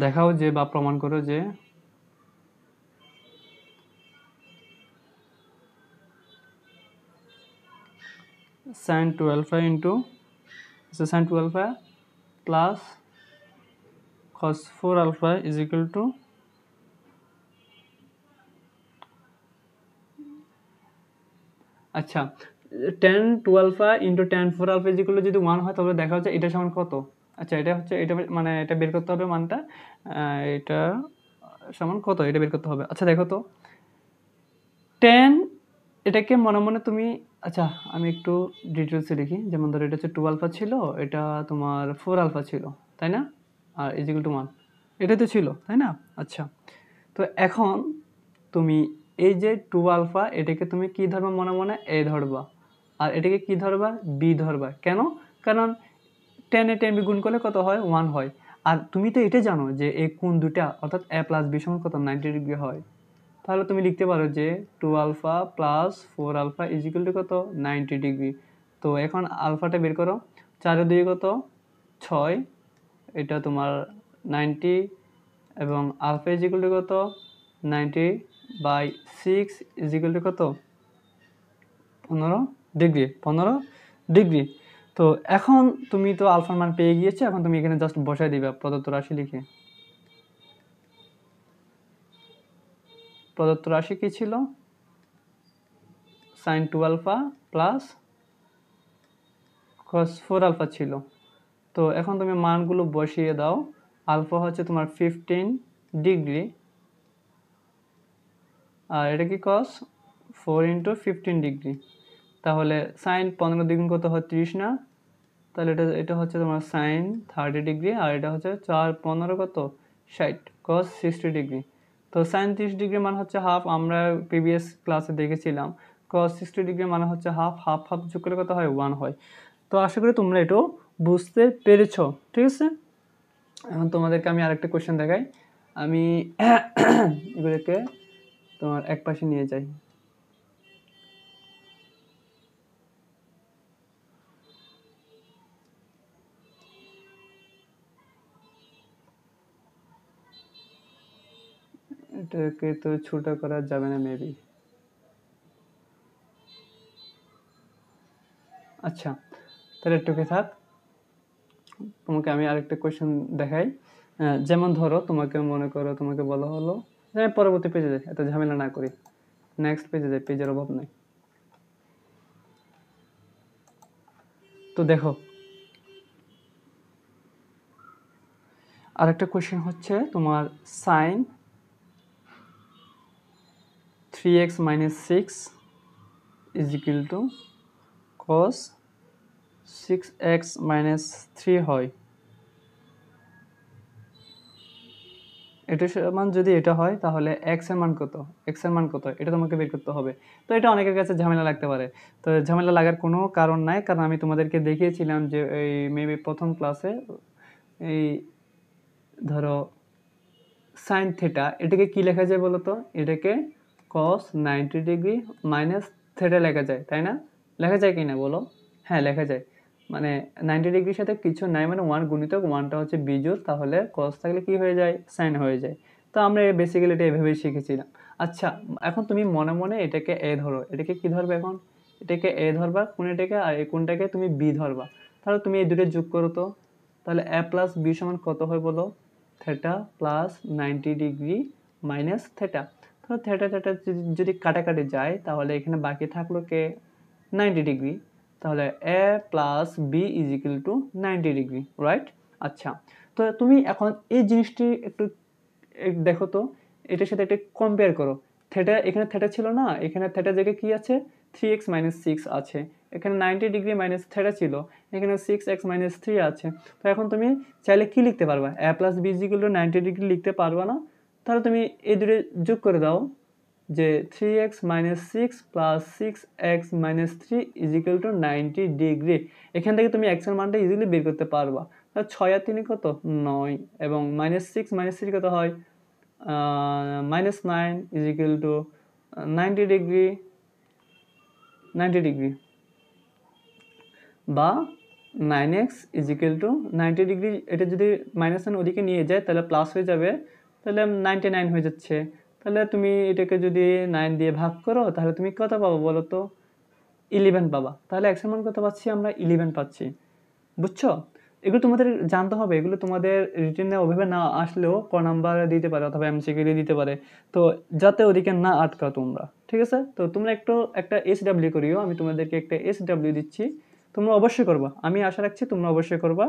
দেখাও যে বা প্রমাণ করো যে sin 2 alpha into sin 2 alpha plus cos 4 alpha is equal to, আচ্ছা tan 2 alpha into tan 4 alpha is equal to যদি 1 হয় তবে দেখা হচ্ছে এটা সমান কত। আচ্ছা এটা হচ্ছে, এটা মানে এটা বের করতে হবে মানটা, এটা সমান কত এটা বের করতে হবে। আচ্ছা দেখো তো tan, এটাকে মনে মনে তুমি, আচ্ছা আমি একটু ডিটেলসে লিখি, যেমন ধরো এটা হচ্ছে 2 আলফা ছিল, এটা তোমার 4 আলফা ছিল, তাই না, আর ইজ ইকুয়াল টু 1, এটা তো ছিল তাই না। আচ্ছা, তো এখন তুমি এই যে 2 আলফা এটাকে তুমি কি ধরবা, মনে মনে এ ধরবা, আর এটাকে কি ধরবা, বি ধরবা। কেন? কারণ 10 এ 10 বি গুণ করলে কত হয়, 1 হয়। আর তুমি তো এটা জানো যে এই কোণ দুটা অর্থাৎ এ প্লাস বি সমান কত, 90 ডিগ্রি হয়। তাহলে তুমি লিখতে পারো যে 2 alpha plus 4 alpha is equal to কত, 90 ডিগ্রি। তো এখন আলফাটা বের করো, 4 এর 2 কত, 6, এটা তোমার 90, এবং আলফা ইজ ইকুয়াল টু কত, 90 বাই 6 ইজ ইকুয়াল টু কত, 15 ডিগ্রি, 15 ডিগ্রি। তো এখন তুমি তো আলফার মান পেয়ে গিয়েছো, এখন তুমি এখানে জাস্ট বসাই দিবা প্রদত্ত রাশি লিখে। প্রদত্ত রাশি কি ছিল, sin 2 alpha plus cos 4 alpha ছিল। তো এখন তুমি মানগুলো বসিয়ে দাও, আলফা হচ্ছে তোমার 15 ডিগ্রি, আর এটা কি cos 4 ইন্টু 15 ডিগ্রি। তাহলে সাইন 15 দ্বিগুণ কত হয়, 30 না, তাহলে এটা এটা হচ্ছে তোমার সাইন 30 ডিগ্রি, আর এটা হচ্ছে 4 15 কত, 60, cos 60 ডিগ্রি। তো সাইন 30 ডিগ্রি মানে হচ্ছে হাফ, আমরা প্রিভিয়াস ক্লাসে দেখেছিলাম cos 60 ডিগ্রি মানে হচ্ছে হাফ, হাফ হাফ যোগ করলে কত হয়, 1 হয়। তো আশা করি তোমরা এটাও বুঝতে পেরেছো। ঠিক আছে, এখন তোমাদেরকে আমি আরেকটা কোশ্চেন দেখাই, আমি এগুলোকে তোমার এক পাশে নিয়ে যাই। এটাকে তো ছোট করা যাবে না মেবি। আচ্ছা তাহলে একটুকে থাক, তোমাকে আমি আরেকটা কোশ্চেন দেখাই। যেমন ধরো তোমাকে মনে করো, তোমাকে বলা হলো যে আমি পরবর্তী পেজে যাই, এত ঝামেলা না করি, নেক্সট পেজে যাই, পেজের অভাব নাই। তো দেখো আরেকটা কোশ্চেন হচ্ছে তোমার sign 3x minus 6 is equal to cos 6x minus 3 হয়। এটা সমান যদি এটা হয় তাহলে এক্স এর মান কত, এক্স এর মান কত এটা তোমাকে বের করতে হবে। তো এটা অনেকের কাছে ঝামেলা লাগতে পারে, তো ঝামেলা লাগার কোনো কারণ নাই, কারণ আমি তোমাদেরকে দেখিয়েছিলাম যে এই মেবি প্রথম ক্লাসে এই ধরো সাইন থিটা এটাকে কি লেখা যায় বলো তো, এটাকে কস 90 ডিগ্রি মাইনাস থিটা লেখা যায়, তাই না? লেখা যায় কি না বলো? হ্যাঁ লেখা যায়, মানে 90 ডিগ্রির সাথে কিছু নাই, মানে 1 গুণিতক 1টা হচ্ছে বিজোড়, তাহলে কস থাকলে কি হয়ে যায়, সাইন হয়ে যায়। তো আমরা বেসিক্যালি এটা এভাবেই শিখেছিলাম। আচ্ছা এখন তুমি মনে মনে এটাকে এ ধরো, এটাকে কি ধরবে এখন, এটাকে এ ধরবা কোনটাকে, আর এই কোনটাকে তুমি বি ধরবা। তাহলে তুমি এই দুটো যোগ করো তো, তাহলে এ প্লাস বি সমান কত হয় বলো, theta plus 90 degree minus theta. তাহলে থেটা থেটা যদি কাটাকাটি যায় তাহলে এখানে বাকি থাকলো কে, 90 ডিগ্রি। তাহলে A plus B is equal to 90 degree, right? আচ্ছা তো তুমি এখন এই জিনিসটি একটু দেখো তো, এটার সাথে একটা কম্পেয়ার করো। থেটা এখানে থেটা ছিল না, এখানে থেটা জায়গায় কি আছে, 3x মাইনাস 6 আছে। এখানে 90 ডিগ্রি মাইনাস থেটা ছিল, এখানে 6x মাইনাস 3 আছে। তো এখন তুমি চাইলে কি লিখতে পারবা, a plus B is equal to 90 degree লিখতে পারবা না? তাহলে তুমি এই দুটো যোগ করে দাও, যে 3x minus 6 plus 6x minus 3 is equal to 90 degree. এখান থেকে তুমি x এর মানটা ইজিলি বের করতে পারবা। তাহলে 6 আর 3 কত, 9, এবং মাইনাস 6 মাইনাস 3 কত হয়, minus 9 is equal to 90 degree, 90 degree, বা 9x is equal to 90 degree. এটা যদি মাইনাস 9 ওদিকে নিয়ে যায় তাহলে প্লাস হয়ে যাবে, তাহলে 99 হয়ে যাচ্ছে। তাহলে তুমি এটাকে যদি 9 দিয়ে ভাগ করো তাহলে তুমি কত পাবো বলো তো, 11 পাবা। তাহলে x এর মান কত পাচ্ছি আমরা, 11 পাচ্ছি। বুঝছো? এগুলো তোমাদের জানতে হবে, এগুলো তোমাদের রিটেনে ওভাবে না আসলেও ক নাম্বার দিতে পারে অথবা এমসিকিউ দিতে পারে, তো যাতে ওদিকে না আটকাও তোমরা, ঠিক আছে? তো তোমরা একটা SW করিও, আমি তোমাদেরকে একটা SW দিচ্ছি, তোমরা অবশ্যই করবা, আমি আশা রাখছি তোমরা অবশ্যই করবা।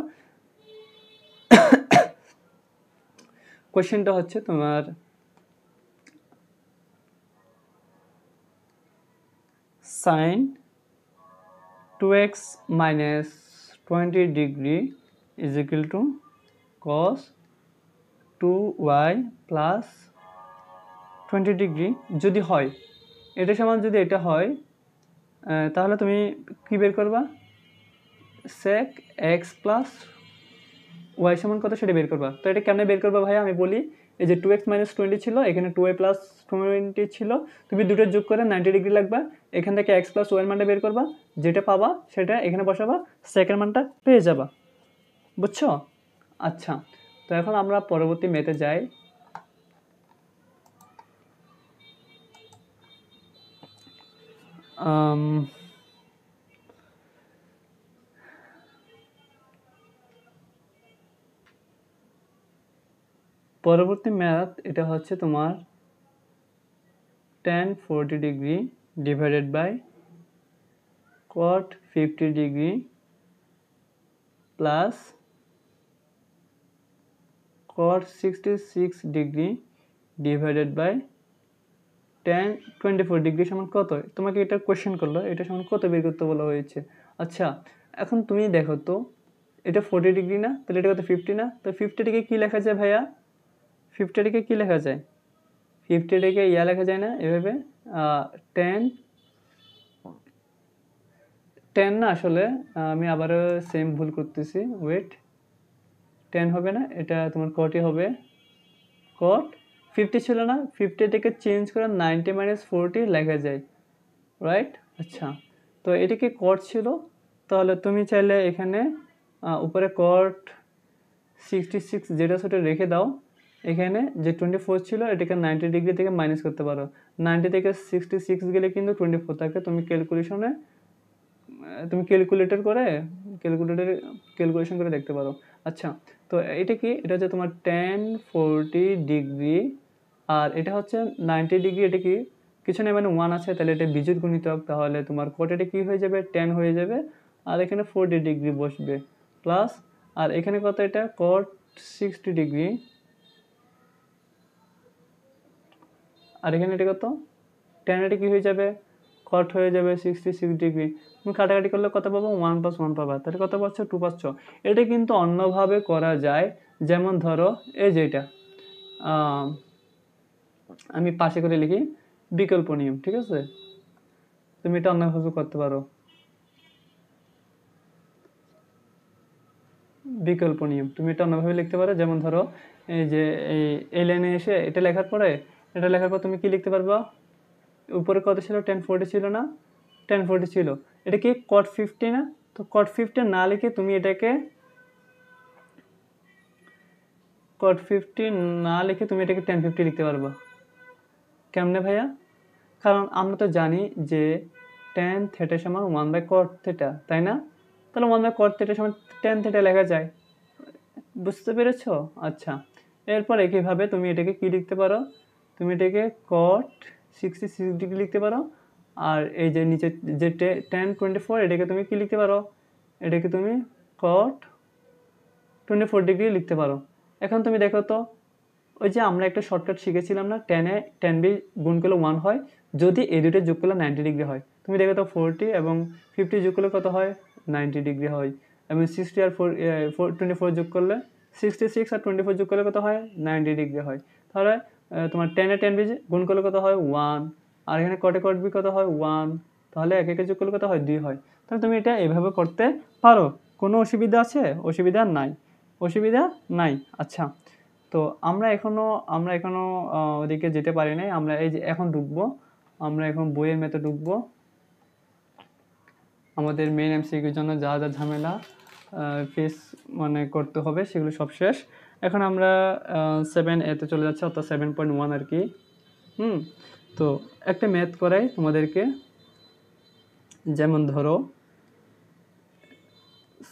কোশ্চেনটা হচ্ছে তোমার sine 2x minus 20 degree is equal to cos 2y plus 20 degree যদি হয়, এটা সমান যদি এটা হয়, তাহলে তুমি কি বের করবা, sec x প্লাস y সমান কত সেটা বের করবা। তো এটা কেমনে বের করবা ভাইয়া আমি বলি, এই যে 2x মাইনাস 20 ছিল, এখানে 2y প্লাস 20 ছিল, তুমি দুটো যোগ করে 90 ডিগ্রি লাগবা, এখান থেকে x প্লাস y এর মানটা বের করবা, যেটা পাবা সেটা এখানে বসাবা, sec এর মানটা পেয়ে যাবা। বুঝছো? আচ্ছা তো এখন আমরা পরবর্তী মেথে যাই। পরবর্তী ম্যাথ এটা হচ্ছে তোমার tan 40 degree divided by cot 50 degree plus cot 66 degree divided by tan 24 degree সমান কত। তোমাকে এটা কোশ্চেন করলো, এটা সমান কত বের করতে বলা হয়েছে। আচ্ছা এখন তুমি দেখো তো, এটা 40 ডিগ্রি না, তাহলে এটা কত 50 না, তো 50 ডিগ্রি কি লেখা যায় ভাইয়া, 50 ডিগ্রি কি লেখা যায়, 50 ডিগ্রি ইয়া লেখা যায় না এভাবে, tan না আসলে আমি আবারও সেম ভুল করতেছি, ওয়েট, 10 হবে না, এটা তোমার কটই হবে, কট 50 ছিল না, 50 থেকে চেঞ্জ করে 90 মাইনাস 40 লেখা যায়, রাইট? আচ্ছা তো এটা কি কট ছিল, তাহলে তুমি চাইলে এখানে উপরে কট 66 যেটা সেটা রেখে দাও, এখানে যে 24 ছিল এটাকে 90 ডিগ্রি থেকে মাইনাস করতে পারো, 90 থেকে 66 গেলে কিন্তু 24 থাকে, তুমি ক্যালকুলেশনে তুমি ক্যালকুলেশন করে দেখতে পারো। আচ্ছা তো এটা কি, এটা হচ্ছে তোমার tan 40 ডিগ্রি, আর এটা হচ্ছে 90 ডিগ্রি, এটা কি কিছু নেই মানে 1 আছে, তাহলে এটা বিজোড় গুণিতক, তাহলে তোমার কোটেটা কি হয়ে যাবে, tan হয়ে যাবে, আর এখানে 40 ডিগ্রি বসবে প্লাস, আর এখানে কত, এটা cot 60 ডিগ্রি, আর এখানে এটা কত tan, এটা কি হয়ে যাবে, কট হয়ে যাবে 66 ডিগ্রি, তুমি কাটাকাটি করলে কত পাবো, 1 + 1 পাবা, তাহলে কত পাচ্ছ, 2 পাচ্ছ। এটা কিন্তু অন্যভাবে করা যায়, যেমন ধরো এই যে এটা আমি পাশে করে লিখি বিকল্প নিয়ম, ঠিক আছে? তুমি এটা অন্যভাবে করতে পারো, বিকল্প নিয়ম তুমি এটা অন্যভাবে লিখতে পারো। যেমন ধরো এই যে এই লাইনে এসে এটা লেখার পরে, এটা লেখার পর তুমি কি লিখতে পারবা, উপরে কত ছিল, 1040 ছিল না, 1040 ছিল, এটা কি cot 50 না? তো cot 50 না লিখে তুমি এটাকে cot 50 না লিখে তুমি এটাকে 1050 লিখতে পারবা। কেমনে ভাইয়া? কারণ আমরা তো জানি যে tan থিটা সমান 1/cot থিটা, তাই না? তাহলে 1/cot থিটা সমান tan থিটা লেখা যায়। বুঝতে পেরেছো? আচ্ছা, এরপর একইভাবে তুমি এটাকে কি লিখতে পারো, তুমি এটাকে cot 66 ডিগ্রি লিখতে পারো। আর এই যে নিচে যে tan 24 এটাকে তুমি কি লিখতে পারো, এটাকে তুমি cot 24 ডিগ্রি লিখতে পারো। এখন তুমি দেখো তো, ওই যে আমরা একটা শর্টকাট শিখেছিলাম না, tan b গুণ করলে 1 হয় যদি এই দুটো যোগ করলে 90 ডিগ্রি হয়। তুমি দেখো তো 40 এবং 50 যোগ করলে কত হয়, 90 ডিগ্রি হয়। এবং 60 আর 24 যোগ করলে 66 আর 24 যোগ করলে কত হয়, 90 ডিগ্রি হয়। তাহলে তোমার tan b গুণ করলে কত হয়, 1। আর এখানে cot b কত হয়, 1। তাহলে এক একে যোগ করলে কত হয়, 2 হয়। তাহলে তুমি এটা এভাবে করতে পারো। কোনো অসুবিধা আছে? অসুবিধা নাই, অসুবিধা নাই। আচ্ছা, তো আমরা এখনো ওদিকে যেতে পারি নাই। আমরা এই যে এখন ঢুকবো, আমরা এখন বইয়ের মেতে ঢুকবো। আমাদের মেইন এমসিকিউর জন্য যা যা ঝামেলা ফেস মানে করতে হবে সেগুলো সব শেষ। এখন আমরা 7A-তে চলে যাচ্ছি, অর্থাৎ 7.1 আর কি। তো একটা ম্যাথ করাই তোমাদেরকে। যেমন ধরো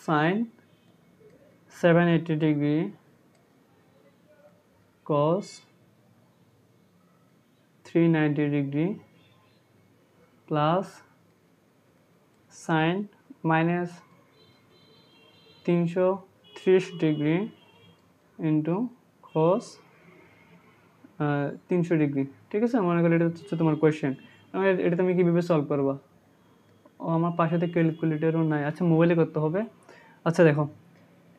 sin 780 degree cos 390 degree plus sin minus 330 degree into cos 300 degree. ঠিক আছে, মনে করি এটা হচ্ছে তোমার কোয়েশ্চেন। এটা তুমি কীভাবে সলভ করবা? ও আমার পাশে তো ক্যালকুলেটরও নাই। আচ্ছা, মোবাইলে করতে হবে। আচ্ছা দেখো,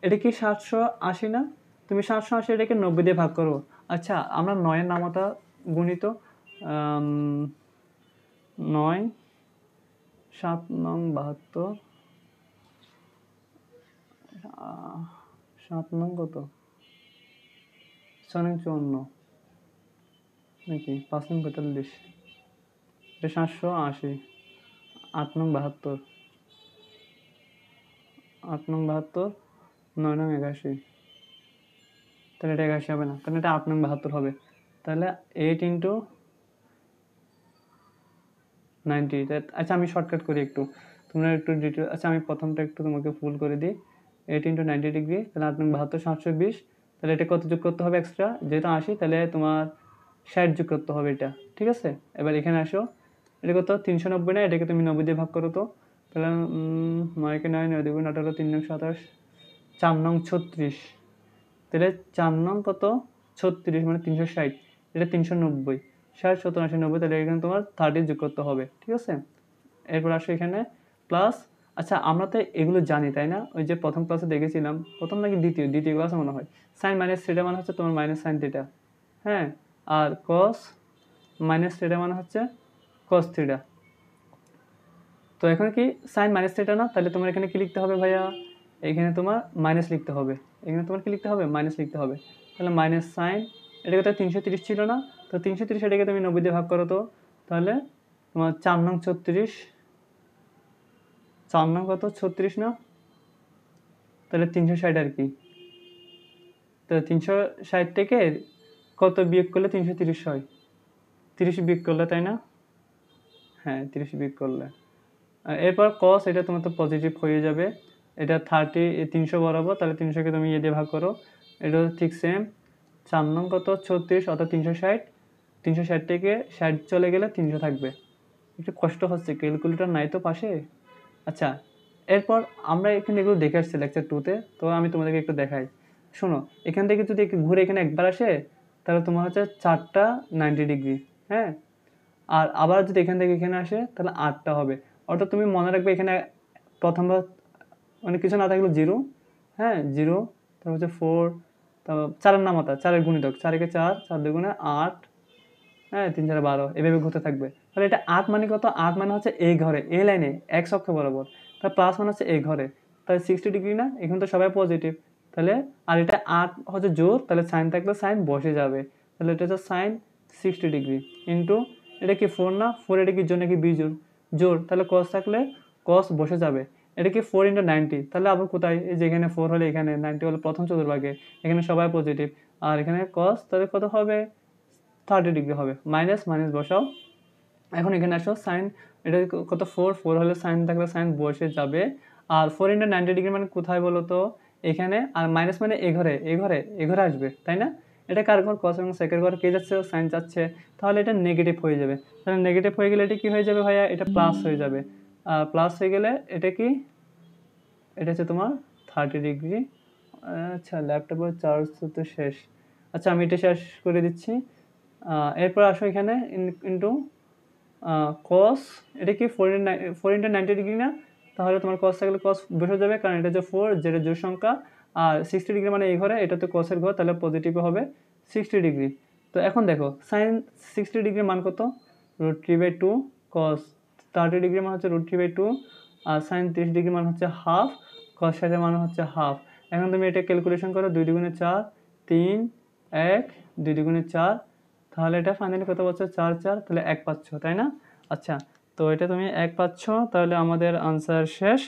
এটা কি 780 না? তুমি 780 এটাকে 90 দিয়ে ভাগ করো। আচ্ছা, আমরা 9-এর নামতা গুণিত 9 7 নং 72, 7 নং কত, 6 নং 54 নাকি 5 নং 45, এটা 780, 8 নং 72, 8 নং 72, 9 নং 81, তাহলে এটা 81 হবে না, তাহলে এটা 8 নং 72 হবে। তাহলে 8 ইন্টু 90। আচ্ছা, আমি শর্টকাট করি একটু, তোমরা একটু ডিটেল। আচ্ছা, আমি প্রথমটা একটু তোমাকে ফুল করে দিই। 8 ইন্টু 90 ডিগ্রি, তাহলে 8 নং 72, 720। তাহলে এটা কত যোগ করতে হবে এক্সট্রা, যেহেতু 80 তাহলে তোমার 60 যোগ করতে হবে এটা। ঠিক আছে, এবার এখানে আসো, এটা কত, 390 না, এটাকে তুমি 90 দিয়ে ভাগ করো তো। তাহলে 9 কে 9, 9 2 18, 3 নং 27, 4 নং 36। তাহলে 4 নং কত, 36 মানে 360, এটা 390, 60 70 80 90, তাহলে এখানে তোমার 30 যোগ করতে হবে। ঠিক আছে, এরপর আসো এখানে প্লাস। আচ্ছা, আমরা তো এগুলো জানি তাই না? ওই যে প্রথম ক্লাসে দেখেছিলাম, প্রথম নাকি দ্বিতীয় ক্লাসে মনে হয়, সাইন মাইনাস থিটা মানে হচ্ছে তোমার মাইনাস সাইন থিটা, হ্যাঁ। আর কস মাইনাস থিটা মানে হচ্ছে কস থিটা। তো এখানে কি সাইন মাইনাস থিটা না? তাহলে তোমার এখানে কি লিখতে হবে ভাইয়া, এখানে তোমার মাইনাস লিখতে হবে। এখানে তোমার কি লিখতে হবে, মাইনাস লিখতে হবে। তাহলে মাইনাস সাইন, এটাকে তো 330 ছিল না? তো 330 এটাকে তুমি 90 দিয়ে ভাগ করো তো। তাহলে তোমার 4 নং 36, 4 নং কত, 36 না? তাহলে 360 আর কি। তো 360 থেকে কত বিয়োগ করলে 330 হয়, 30 বিয়োগ করলে, তাই না? হ্যাঁ, 30 বিয়োগ করলে। এরপর cos, এটা তোমার তো পজিটিভ হয়ে যাবে। এটা 30 300 বরাবর, তাহলে 300কে তুমি দিয়ে ভাগ করো। এটা ঠিক সেম। 4 নং কত, 36 অর্থাৎ 360, 360 থেকে 60 চলে গেলে 300 থাকবে। একটু কষ্ট হচ্ছে, ক্যালকুলেটর নাই তো পাশে। আচ্ছা, এরপর আমরা এখানে এগুলো দেখে আসছি লেকচার 2-তে, তো আমি তোমাদেরকে একটু দেখাই। শোনো, এখান থেকে যদি ঘুরে এখানে একবার আসে, তাহলে তোমার হচ্ছে 4টা 90 ডিগ্রি, হ্যাঁ। আর আবার যদি এখান থেকে এখানে আসে, তাহলে 8টা হবে। অর্থাৎ তুমি মনে রাখবে, এখানে প্রথমবার মানে কিছু না থাকলে 0, হ্যাঁ 0, তারপর হচ্ছে 4, তো 4-এর নামাতা, 4-এর গুণিতক, 4 একে 4, 4 দুগুণে 8, হ্যাঁ 3 4 12, এভাবে ঘুরতে থাকবে। তাহলে এটা 8 মানে কত? 8 মানে হচ্ছে এই ঘরে, এই লাইনে x অক্ষ বরাবর। তাহলে প্লাস মানে হচ্ছে এই ঘরে, তাহলে 60 ডিগ্রি না? এখন তো সবাই পজিটিভ, তাহলে আর এটা 8 হচ্ছে জোর, তাহলে সাইন থাকলে সাইন বসে যাবে, তাহলে এটা হচ্ছে সাইন 60 ডিগ্রি ইন্টু এটা কি 4 না? 4 এটা কি জোর নাকি বিজোড়? জোর, তাহলে cos থাকলে cos বসে যাবে। এটা কি 4 × 90, তাহলে আবার কোথায়? এই যে এখানে 4 হলে এখানে 90 হলে প্রথম চতুর্ভাগে, এখানে সবাই পজিটিভ, আর এখানে cos তাহলে কত হবে? 30 ডিগ্রি হবে। মাইনাস মাইনাস বসাও। এখন এখানে আসো, সাইন এটা কত? 4 হলে সাইন থাকলে সাইন বসে যাবে। আর 4 × 90 ডিগ্রি মানে কোথায় বলো তো? এখানে। আর মাইনাস মানে এ ঘরে, এ ঘরে, এ ঘরে আসবে, তাই না? এটা কার ঘর? cos এবং sec এর ঘর। কে যাচ্ছে? সাইন যাচ্ছে, তাহলে এটা নেগেটিভ হয়ে যাবে। তাহলে নেগেটিভ হয়ে গেলে এটা কি হয়ে যাবে ভাইয়া? এটা প্লাস হয়ে যাবে। আর প্লাস হয়ে গেলে এটা কি? এটা হচ্ছে তোমার 30 ডিগ্রি। আচ্ছা, ল্যাপটপের চার্জ তো শেষ। আচ্ছা, আমি এটা শেষ করে দিচ্ছি। এরপর আসো এখানে ইন্টু cos, এটা কি 4 × 90 ডিগ্রি না? তাহলে তোমার cos থাকলে cos বসে যাবে, কারণ এটা হচ্ছে 4, যেটা জোড় সংখ্যা। আর 60 ডিগ্রি মানে এই ঘরে, এটা তো cos এর ঘর, তাহলে পজিটিভ হবে 60 ডিগ্রি। তো এখন দেখো সাইন 60 ডিগ্রি মান কত? √3/2, cos 30 ডিগ্রি মান হচ্ছে √3/2, আর সাইন 30 ডিগ্রি মান হচ্ছে হাফ, cos 60 মান হচ্ছে হাফ। এখন তুমি এটা ক্যালকুলেশন করো, 2 × 4, 3, 1, 2 × 4, তাহলে এটা ফাইনালি কত পাচ্ছ? 4 4, তাহলে 1 পাচ্ছ, তাই না? আচ্ছা, তো এটা তুমি 1 পাচ্ছ, তাহলে আমাদের আনসার শেষ।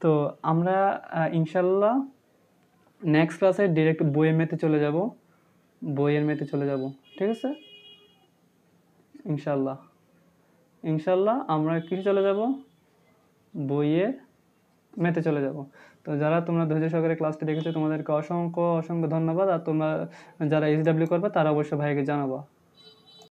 তো আমরা ইনশাল্লাহ নেক্সট ক্লাসে ডিরেক্ট বইয়ের মেতে চলে যাব, বইয়ের মেতে চলে যাব, ঠিক আছে? ইনশাল্লাহ ইনশাল্লাহ আমরা কিসে চলে যাব? বইয়ের মেতে চলে যাব। তো যারা তোমরা ধৈর্য সহকারে ক্লাসটি দেখেছো, তোমাদেরকে অসংখ্য অসংখ্য ধন্যবাদ। আর তোমরা যারা SW করবে তারা অবশ্যই ভাইকে জানাবা।